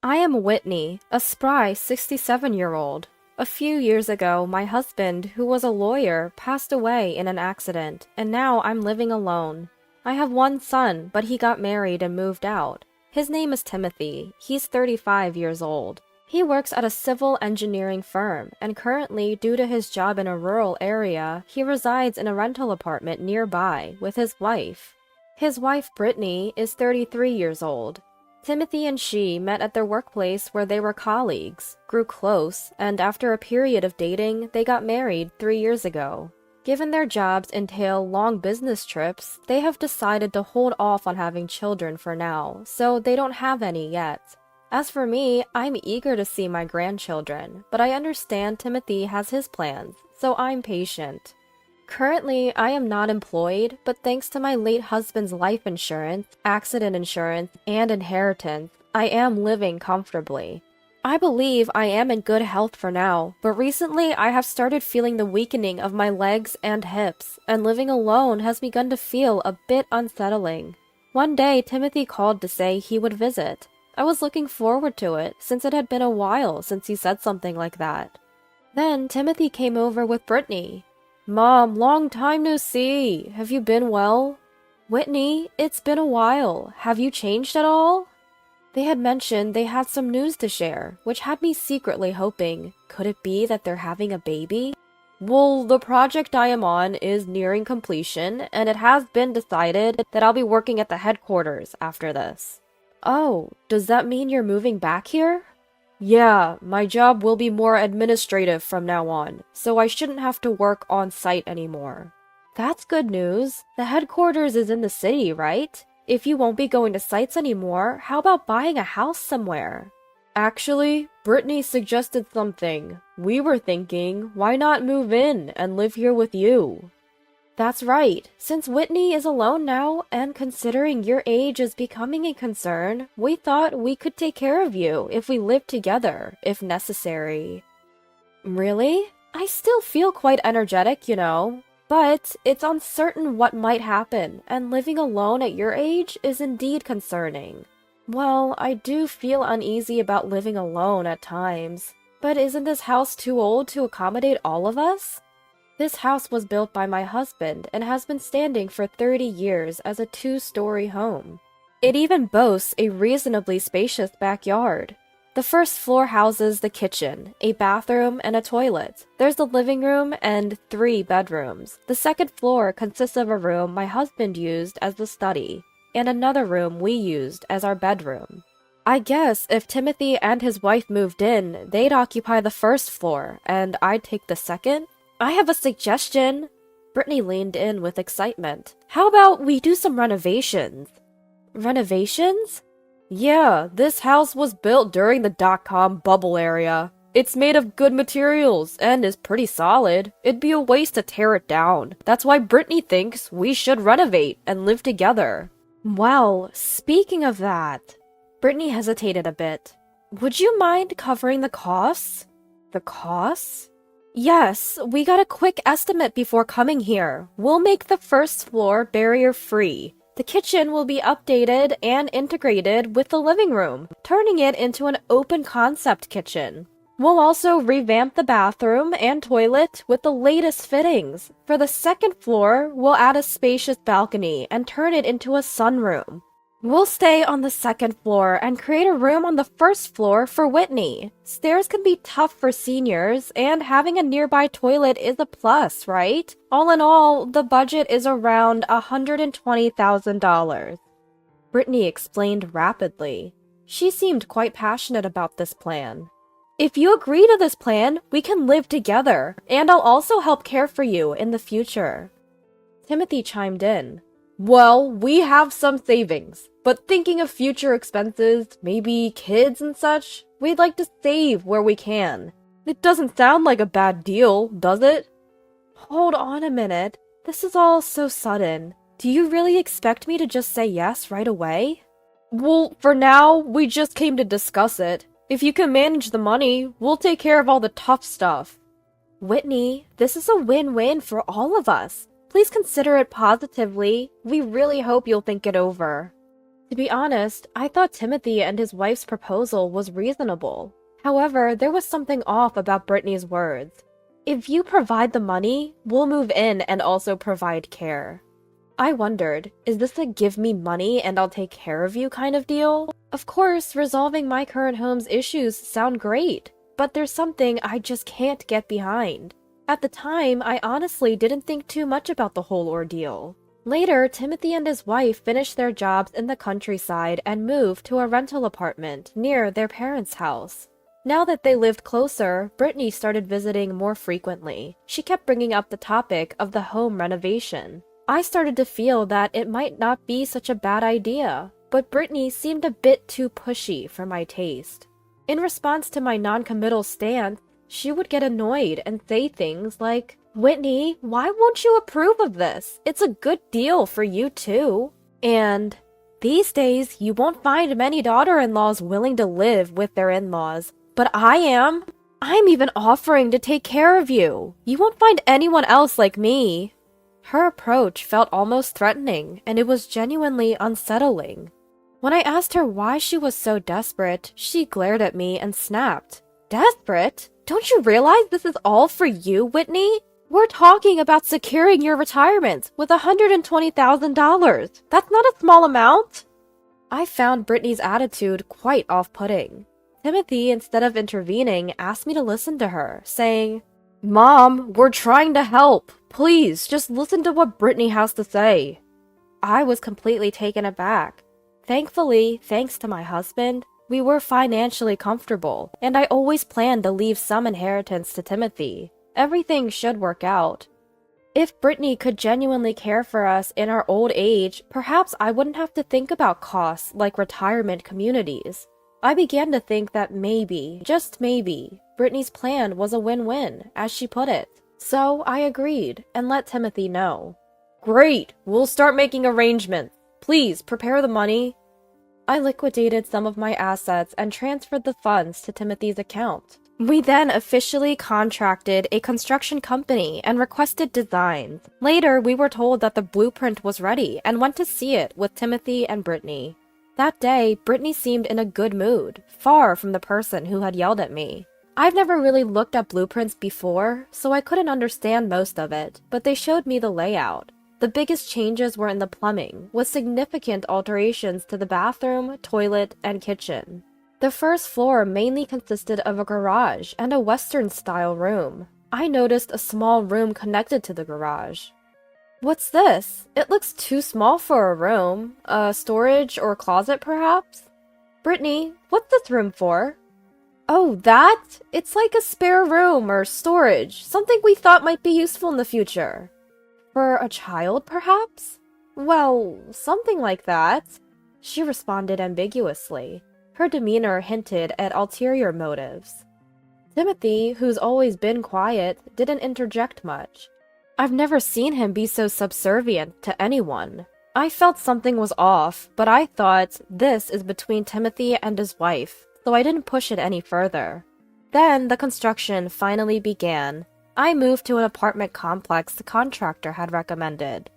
I am Whitney, a spry 67-year-old. A few years ago, my husband, who was a lawyer, passed away in an accident, and now I'm living alone. I have one son, but he got married and moved out. His name is Timothy. He's 35 years old. He works at a civil engineering firm, and currently, due to his job in a rural area, he resides in a rental apartment nearby with his wife. His wife, Brittany, is 33 years old. Timothy and she met at their workplace where they were colleagues, grew close, and after a period of dating, they got married 3 years ago. Given their jobs entail long business trips, they have decided to hold off on having children for now, so they don't have any yet. As for me, I'm eager to see my grandchildren, but I understand Timothy has his plans, so I'm patient. Currently, I am not employed, but thanks to my late husband's life insurance, accident insurance, and inheritance, I am living comfortably. I believe I am in good health for now, but recently I have started feeling the weakening of my legs and hips, and living alone has begun to feel a bit unsettling. One day, Timothy called to say he would visit. I was looking forward to it, since it had been a while since he said something like that. Then, Timothy came over with Brittany. "Mom, long time no see. Have you been well?" "Whitney, it's been a while. Have you changed at all?" They had mentioned they had some news to share, which had me secretly hoping, could it be that they're having a baby? "Well, the project I am on is nearing completion, and it has been decided that I'll be working at the headquarters after this." "Oh, does that mean you're moving back here?" "Yeah, my job will be more administrative from now on, so I shouldn't have to work on site anymore." "That's good news. The headquarters is in the city, right? If you won't be going to sites anymore, how about buying a house somewhere?" "Actually, Brittany suggested something. We were thinking, why not move in and live here with you?" "That's right. Since Whitney is alone now, and considering your age is becoming a concern, we thought we could take care of you if we lived together, if necessary." "Really? I still feel quite energetic, but it's uncertain what might happen, and living alone at your age is indeed concerning." "Well, I do feel uneasy about living alone at times. But isn't this house too old to accommodate all of us?" "This house was built by my husband and has been standing for 30 years as a 2-story home. It even boasts a reasonably spacious backyard. The first floor houses the kitchen, a bathroom, and a toilet. There's the living room and 3 bedrooms. The second floor consists of a room my husband used as the study, and another room we used as our bedroom. I guess if Timothy and his wife moved in, they'd occupy the first floor, and I'd take the second? I have a suggestion." Brittany leaned in with excitement. "How about we do some renovations?" "Renovations?" "Yeah, this house was built during the dot-com bubble era. It's made of good materials and is pretty solid. It'd be a waste to tear it down. That's why Brittany thinks we should renovate and live together." "Well, speaking of that..." Brittany hesitated a bit. "Would you mind covering the costs?" "The costs?" "Yes, we got a quick estimate before coming here. We'll make the first floor barrier-free. The kitchen will be updated and integrated with the living room, turning it into an open-concept kitchen. We'll also revamp the bathroom and toilet with the latest fittings. For the second floor, we'll add a spacious balcony and turn it into a sunroom. We'll stay on the second floor and create a room on the first floor for Whitney. Stairs can be tough for seniors, and having a nearby toilet is a plus, right? All in all, the budget is around $120,000. Brittany explained rapidly. She seemed quite passionate about this plan. "If you agree to this plan, we can live together, and I'll also help care for you in the future." Timothy chimed in. "Well, we have some savings, but thinking of future expenses, maybe kids and such, we'd like to save where we can. It doesn't sound like a bad deal, does it?" "Hold on a minute. This is all so sudden. Do you really expect me to just say yes right away?" "Well, for now, we just came to discuss it. If you can manage the money, we'll take care of all the tough stuff." "Whitney, this is a win-win for all of us. Please consider it positively. We really hope you'll think it over." To be honest, I thought Timothy and his wife's proposal was reasonable. However, there was something off about Brittany's words. If you provide the money, we'll move in and also provide care. I wondered, is this a give me money and I'll take care of you kind of deal? Of course, resolving my current home's issues sound great, but there's something I just can't get behind. At the time, I honestly didn't think too much about the whole ordeal. Later, Timothy and his wife finished their jobs in the countryside and moved to a rental apartment near their parents' house. Now that they lived closer, Brittany started visiting more frequently. She kept bringing up the topic of the home renovation. I started to feel that it might not be such a bad idea, but Brittany seemed a bit too pushy for my taste. In response to my non-committal stance, she would get annoyed and say things like, "Whitney, why won't you approve of this? It's a good deal for you too." And, "These days, you won't find many daughter-in-laws willing to live with their in-laws, but I am. I'm even offering to take care of you. You won't find anyone else like me." Her approach felt almost threatening, and it was genuinely unsettling. When I asked her why she was so desperate, she glared at me and snapped. "Desperate? Don't you realize this is all for you, Whitney? We're talking about securing your retirement with $120,000. That's not a small amount." I found Brittany's attitude quite off-putting. Timothy, instead of intervening, asked me to listen to her, saying, "Mom, we're trying to help. Please, just listen to what Brittany has to say." I was completely taken aback. Thankfully, thanks to my husband, we were financially comfortable, and I always planned to leave some inheritance to Timothy. Everything should work out. If Brittany could genuinely care for us in our old age, perhaps I wouldn't have to think about costs like retirement communities. I began to think that maybe, just maybe, Brittany's plan was a win-win, as she put it. So I agreed and let Timothy know. "Great! We'll start making arrangements. Please prepare the money." I liquidated some of my assets and transferred the funds to Timothy's account. We then officially contracted a construction company and requested designs. Later, we were told that the blueprint was ready and went to see it with Timothy and Brittany. That day, Brittany seemed in a good mood, far from the person who had yelled at me. I've never really looked at blueprints before, so I couldn't understand most of it, but they showed me the layout. The biggest changes were in the plumbing, with significant alterations to the bathroom, toilet, and kitchen. The first floor mainly consisted of a garage and a Western-style room. I noticed a small room connected to the garage. "What's this? It looks too small for a room. Storage or closet, perhaps?" "Brittany, what's this room for?" "Oh, that? It's like a spare room or storage, something we thought might be useful in the future." "For a child, perhaps?" "Well, something like that," she responded ambiguously. Her demeanor hinted at ulterior motives. Timothy, who's always been quiet, didn't interject much. I've never seen him be so subservient to anyone. I felt something was off, but I thought this is between Timothy and his wife, so I didn't push it any further. Then the construction finally began. I moved to an apartment complex the contractor had recommended.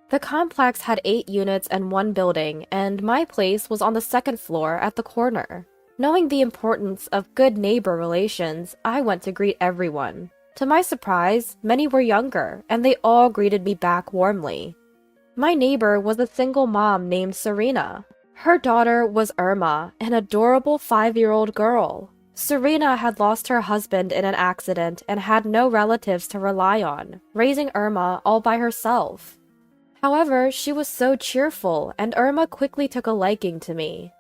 The complex had 8 units and 1 building, and my place was on the 2nd floor at the corner. Knowing the importance of good neighbor relations, I went to greet everyone. To my surprise, many were younger, and they all greeted me back warmly. My neighbor was a single mom named Serena. Her daughter was Irma, an adorable 5-year-old girl. Serena had lost her husband in an accident and had no relatives to rely on, raising Irma all by herself. However, she was so cheerful, and Irma quickly took a liking to me.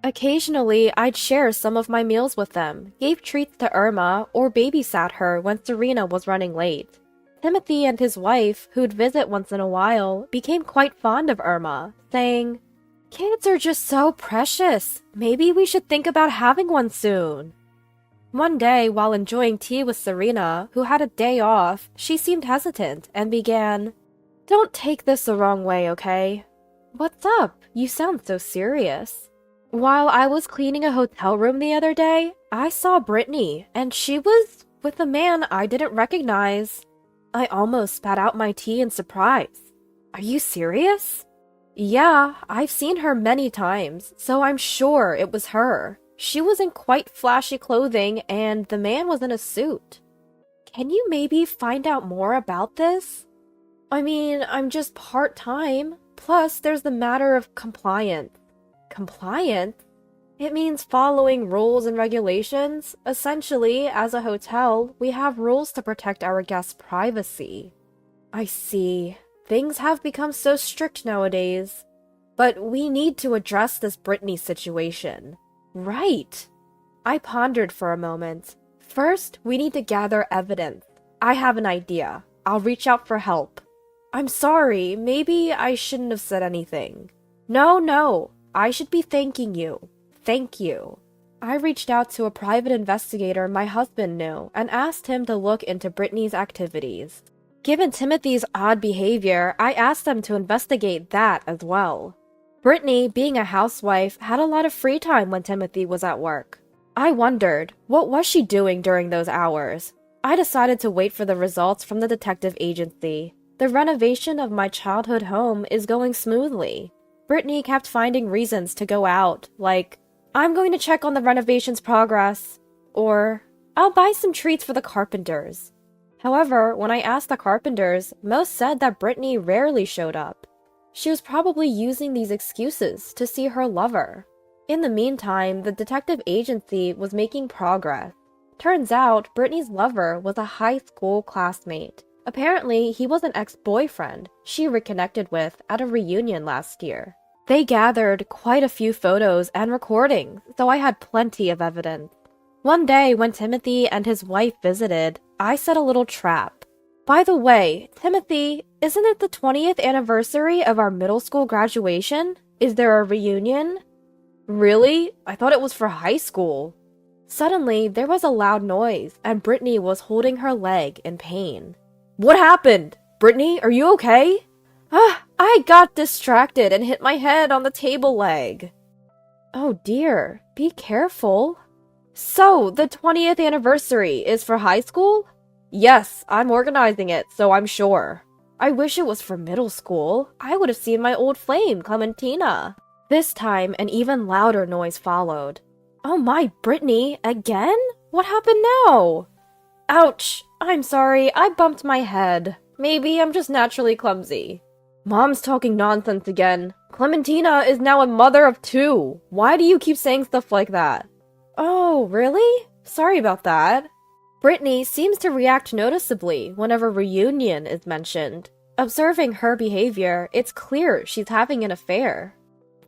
Occasionally, I'd share some of my meals with them, gave treats to Irma, or babysat her when Serena was running late. Timothy and his wife, who'd visit once in a while, became quite fond of Irma, saying, "Kids are just so precious. Maybe we should think about having one soon." One day, while enjoying tea with Serena, who had a day off, she seemed hesitant and began, "Don't take this the wrong way, okay?" "What's up? You sound so serious." "While I was cleaning a hotel room the other day, I saw Brittany, and she was with a man I didn't recognize." I almost spat out my tea in surprise. "Are you serious?" Yeah, I've seen her many times, so I'm sure it was her. She was in quite flashy clothing, and the man was in a suit. Can you maybe find out more about this? I mean, I'm just part-time. Plus, there's the matter of compliance. Compliance? It means following rules and regulations. Essentially, as a hotel, we have rules to protect our guests' privacy. I see. Things have become so strict nowadays. But we need to address this Brittany situation. Right. I pondered for a moment. First, we need to gather evidence. I have an idea. I'll reach out for help. I'm sorry, maybe I shouldn't have said anything. No, I should be thanking you. Thank you. I reached out to a private investigator my husband knew and asked him to look into Brittany's activities. Given Timothy's odd behavior, I asked them to investigate that as well. Brittany, being a housewife, had a lot of free time when Timothy was at work. I wondered, what was she doing during those hours? I decided to wait for the results from the detective agency. The renovation of my childhood home is going smoothly. Brittany kept finding reasons to go out, like, I'm going to check on the renovation's progress, or I'll buy some treats for the carpenters. However, when I asked the carpenters, most said that Brittany rarely showed up. She was probably using these excuses to see her lover. In the meantime, the detective agency was making progress. Turns out, Brittany's lover was a high school classmate. Apparently, he was an ex-boyfriend she reconnected with at a reunion last year. They gathered quite a few photos and recordings, so I had plenty of evidence. One day, when Timothy and his wife visited, I set a little trap. By the way, Timothy, isn't it the 20th anniversary of our middle school graduation? Is there a reunion? Really? I thought it was for high school. Suddenly, there was a loud noise, and Brittany was holding her leg in pain. What happened? Brittany, are you okay? I got distracted and hit my head on the table leg. Oh dear, be careful. So, the 20th anniversary is for high school? Yes, I'm organizing it, so I'm sure. I wish it was for middle school. I would have seen my old flame, Clementina. This time, an even louder noise followed. Oh my, Brittany, again? What happened now? Ouch, I'm sorry, I bumped my head. Maybe I'm just naturally clumsy. Mom's talking nonsense again. Clementina is now a mother of 2. Why do you keep saying stuff like that? Oh, really? Sorry about that. Brittany seems to react noticeably whenever reunion is mentioned. Observing her behavior, it's clear she's having an affair.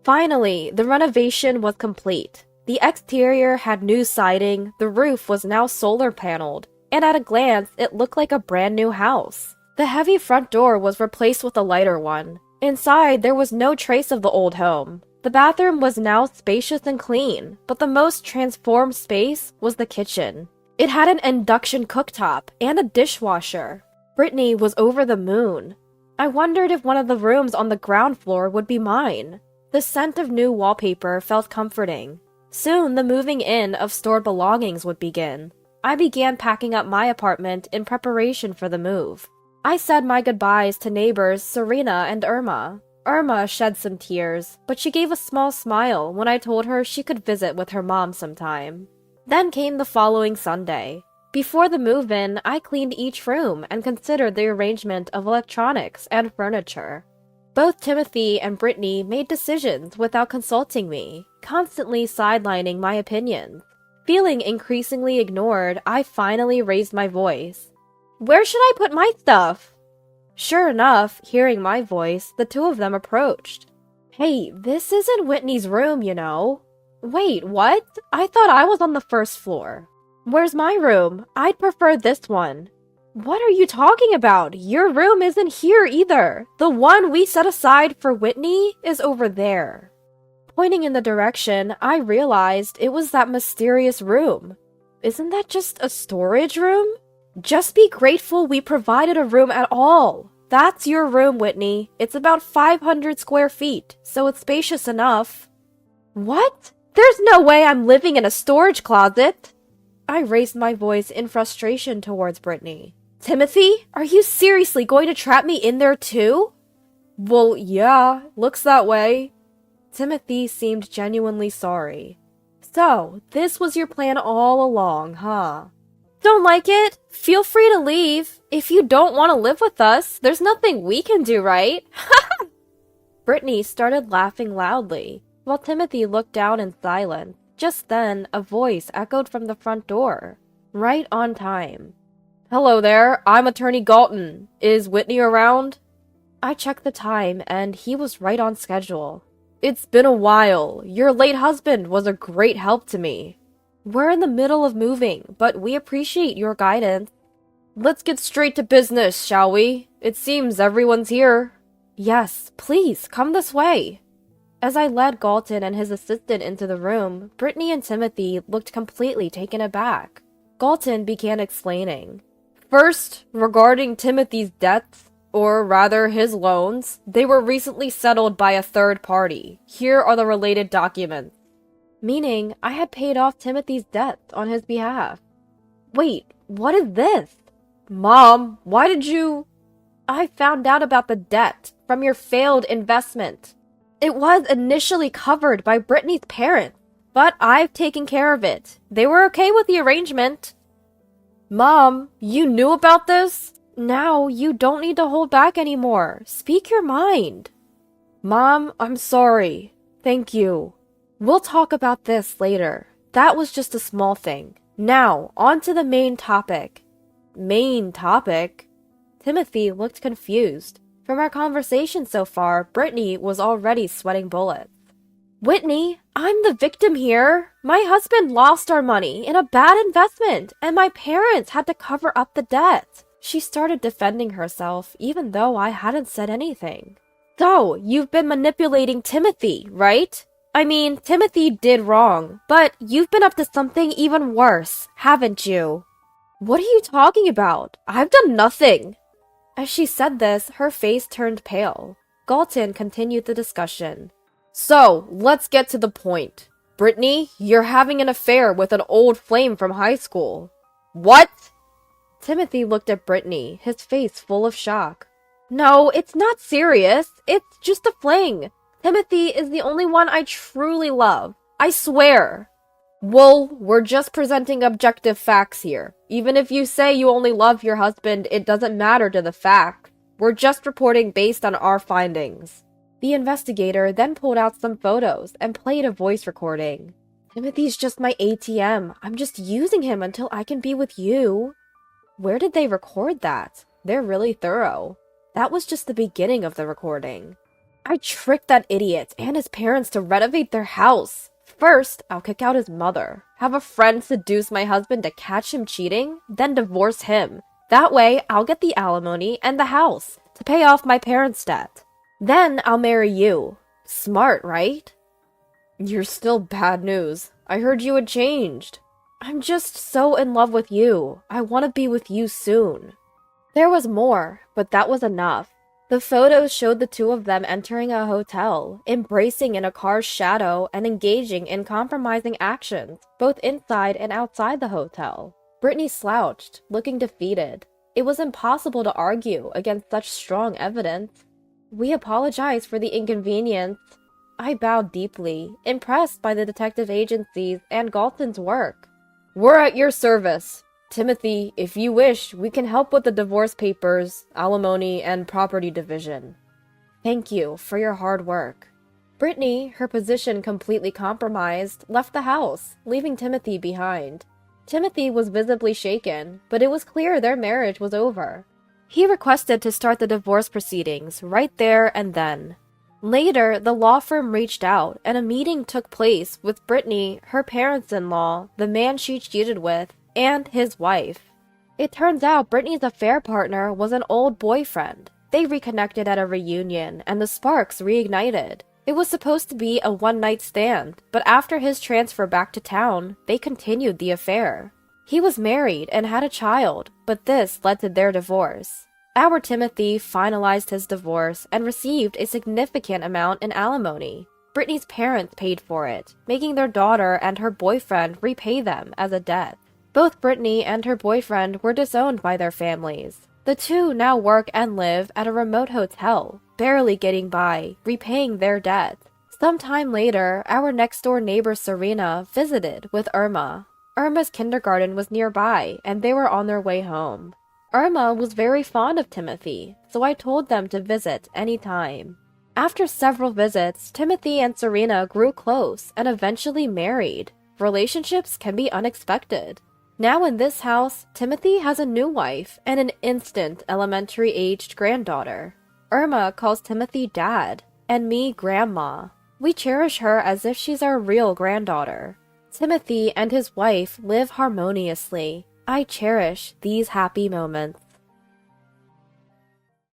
Finally, the renovation was complete. The exterior had new siding, the roof was now solar paneled, and at a glance, it looked like a brand new house. The heavy front door was replaced with a lighter one. Inside, there was no trace of the old home. The bathroom was now spacious and clean, but the most transformed space was the kitchen. It had an induction cooktop and a dishwasher. Brittany was over the moon. I wondered if one of the rooms on the ground floor would be mine. The scent of new wallpaper felt comforting. Soon, the moving in of stored belongings would begin. I began packing up my apartment in preparation for the move. I said my goodbyes to neighbors Serena and Irma. Irma shed some tears, but she gave a small smile when I told her she could visit with her mom sometime. Then came the following Sunday. Before the move-in, I cleaned each room and considered the arrangement of electronics and furniture. Both Timothy and Brittany made decisions without consulting me, constantly sidelining my opinions. Feeling increasingly ignored, I finally raised my voice. Where should I put my stuff? Sure enough, hearing my voice, the two of them approached. Hey, this isn't Whitney's room, you know. Wait, what? I thought I was on the first floor. Where's my room? I'd prefer this one. What are you talking about? Your room isn't here either. The one we set aside for Whitney is over there. Pointing in the direction, I realized it was that mysterious room. Isn't that just a storage room? Just be grateful we provided a room at all. That's your room, Whitney. It's about 500 square feet, so it's spacious enough. What? There's no way I'm living in a storage closet. I raised my voice in frustration towards Brittany. Timothy, are you seriously going to trap me in there too? Well, yeah, looks that way. Timothy seemed genuinely sorry. So, this was your plan all along, huh? Don't like it? Feel free to leave. If you don't want to live with us, there's nothing we can do, right? Brittany started laughing loudly, while Timothy looked down in silence. Just then, a voice echoed from the front door. Right on time. Hello there, I'm Attorney Galton. Is Whitney around? I checked the time, and he was right on schedule. It's been a while. Your late husband was a great help to me. We're in the middle of moving, but we appreciate your guidance. Let's get straight to business, shall we? It seems everyone's here. Yes, please, come this way. As I led Galton and his assistant into the room, Brittany and Timothy looked completely taken aback. Galton began explaining. First, regarding Timothy's debts, or rather his loans, they were recently settled by a third party. Here are the related documents. Meaning, I had paid off Timothy's debts on his behalf. Wait, what is this? Mom, why did you... I found out about the debt from your failed investment. It was initially covered by Brittany's parents, but I've taken care of it. They were okay with the arrangement. Mom, you knew about this? Now you don't need to hold back anymore. Speak your mind. Mom, I'm sorry. Thank you. We'll talk about this later. That was just a small thing. Now, on to the main topic. Main topic? Timothy looked confused. From our conversation so far, Brittany was already sweating bullets. Whitney, I'm the victim here. My husband lost our money in a bad investment, and my parents had to cover up the debt. She started defending herself, even though I hadn't said anything. So, you've been manipulating Timothy, right? I mean, Timothy did wrong, but you've been up to something even worse, haven't you? What are you talking about? I've done nothing. As she said this, her face turned pale. Galton continued the discussion. So, let's get to the point. Brittany, you're having an affair with an old flame from high school. What? Timothy looked at Brittany, his face full of shock. No, it's not serious. It's just a fling. Timothy is the only one I truly love. I swear. Well, we're just presenting objective facts here. Even if you say you only love your husband, it doesn't matter to the fact. We're just reporting based on our findings. The investigator then pulled out some photos and played a voice recording. Timothy's just my ATM. I'm just using him until I can be with you. Where did they record that? They're really thorough. That was just the beginning of the recording. I tricked that idiot and his parents to renovate their house. First, I'll kick out his mother, have a friend seduce my husband to catch him cheating, then divorce him. That way, I'll get the alimony and the house to pay off my parents' debt. Then I'll marry you. Smart, right? You're still bad news. I heard you had changed. I'm just so in love with you. I want to be with you soon. There was more, but that was enough. The photos showed the two of them entering a hotel, embracing in a car's shadow, and engaging in compromising actions, both inside and outside the hotel. Brittany slouched, looking defeated. It was impossible to argue against such strong evidence. We apologize for the inconvenience. I bowed deeply, impressed by the detective agencies and Galton's work. We're at your service. Timothy, if you wish, we can help with the divorce papers, alimony, and property division. Thank you for your hard work. Brittany, her position completely compromised, left the house, leaving Timothy behind. Timothy was visibly shaken, but it was clear their marriage was over. He requested to start the divorce proceedings right there and then. Later, the law firm reached out, and a meeting took place with Brittany, her parents-in-law, the man she cheated with, and his wife. It turns out Brittany's affair partner was an old boyfriend. They reconnected at a reunion, and the sparks reignited. It was supposed to be a one-night stand, but after his transfer back to town, they continued the affair. He was married and had a child, but this led to their divorce. Our Timothy finalized his divorce and received a significant amount in alimony. Brittany's parents paid for it, making their daughter and her boyfriend repay them as a debt. Both Brittany and her boyfriend were disowned by their families. The two now work and live at a remote hotel, barely getting by, repaying their debt. Sometime later, our next-door neighbor Serena visited with Irma. Irma's kindergarten was nearby, and they were on their way home. Irma was very fond of Timothy, so I told them to visit any time. After several visits, Timothy and Serena grew close and eventually married. Relationships can be unexpected. Now in this house, Timothy has a new wife and an instant elementary-aged granddaughter. Irma calls Timothy Dad, and me Grandma. We cherish her as if she's our real granddaughter. Timothy and his wife live harmoniously. I cherish these happy moments.